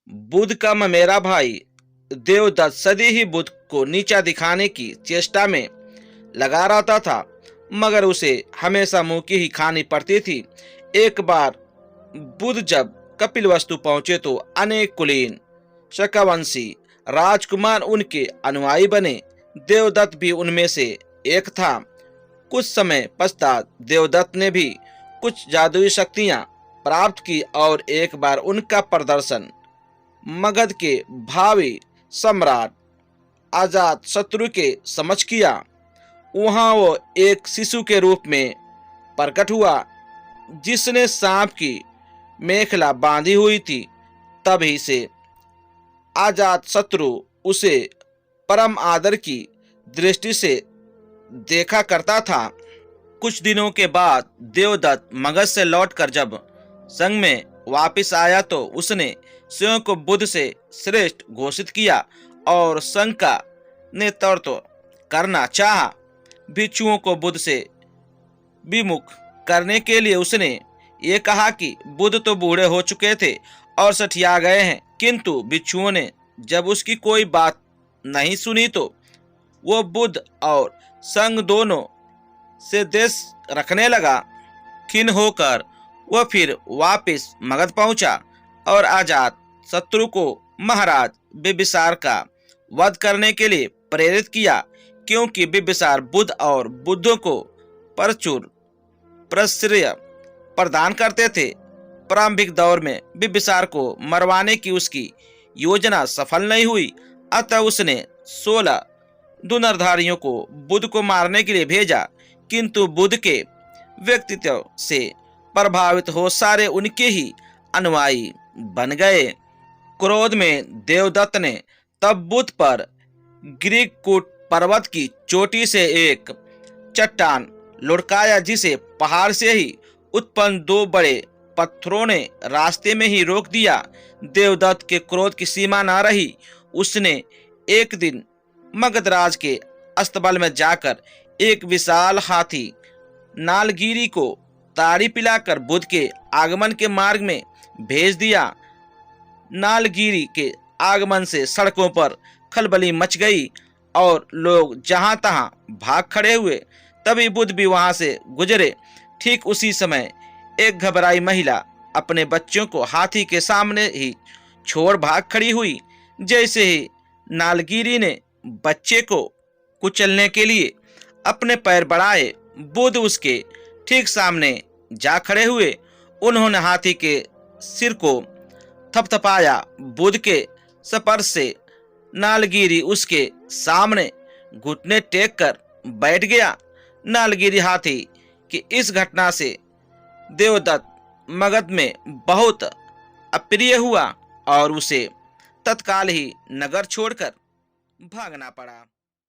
बुध का ममेरा भाई देवदत्त सदी ही बुध को नीचा दिखाने की चेष्टा में लगा रहता था, मगर उसे हमेशा मुंह की ही खानी पड़ती थी। एक बार बुध जब कपिलवस्तु पहुंचे तो अनेक कुलीन शकवंशी राजकुमार उनके अनुयायी बने। देवदत्त भी उनमें से एक था। कुछ समय पश्चात देवदत्त ने भी कुछ जादुई शक्तियां प्राप्त की और एक बार उनका प्रदर्शन मगध के भावी सम्राट अजात शत्रु के समक्ष किया। वहां वो एक शिशु के रूप में प्रकट हुआ, जिसने सांप की मेखला बांधी हुई थी। तभी से अजात शत्रु उसे परम आदर की दृष्टि से देखा करता था। कुछ दिनों के बाद देवदत्त मगध से लौटकर जब संघ में वापस आया तो उसने स्वयं को बुद्ध से श्रेष्ठ घोषित किया और संघ का नेतृत्व करना चाहा। भिक्षुओं को बुद्ध से विमुख करने के लिए उसने ये कहा कि बुद्ध तो बूढ़े हो चुके थे और सठिया गए हैं, किंतु भिक्षुओं ने जब उसकी कोई बात नहीं सुनी तो वो बुद्ध और संघ दोनों से देश रखने लगा। खिन्न होकर वह फिर वापस मगध पहुंचा और अजात शत्रु को महाराज बिम्बिसार का वध करने के लिए प्रेरित किया, क्योंकि बिम्बिसार बुद्ध और बुद्धों को प्रचुर प्रश्रय प्रदान करते थे। प्रारंभिक दौर में बिम्बिसार को मरवाने की उसकी योजना सफल नहीं हुई, अतः उसने 16 धनुर्धारियों को बुद्ध को मारने के लिए भेजा, किंतु बुद्ध के व्यक्तित्व से प्रभावित हो सारे उनके ही अनुयायी बन गए। क्रोध में देवदत्त ने तब बुद्ध पर ग्रीककूट पर्वत की चोटी से एक चट्टान लुढ़काया, जिसे पहाड़ से ही उत्पन्न 2 बड़े पत्थरों ने रास्ते में ही रोक दिया। देवदत्त के क्रोध की सीमा न रही। उसने एक दिन मगधराज के अस्तबल में जाकर एक विशाल हाथी नालगिरी को ताड़ी पिलाकर बुद्ध के आगमन के मार्ग में भेज दिया। नालगिरी के आगमन से सड़कों पर खलबली मच गई और लोग जहां तहां भाग खड़े हुए। तभी बुद्ध भी वहां से गुजरे। ठीक उसी समय एक घबराई महिला अपने बच्चों को हाथी के सामने ही छोड़ भाग खड़ी हुई। जैसे ही नालगिरी ने बच्चे को कुचलने के लिए अपने पैर बढ़ाए, बुद्ध उसके ठीक सामने जा खड़े हुए। उन्होंने हाथी के सिर को थपथपाया। बुद्ध के स्पर्श से नालगिरी उसके सामने घुटने टेक कर बैठ गया। नालगिरी हाथी की इस घटना से देवदत्त मगध में बहुत अप्रिय हुआ और उसे तत्काल ही नगर छोड़कर भागना पड़ा।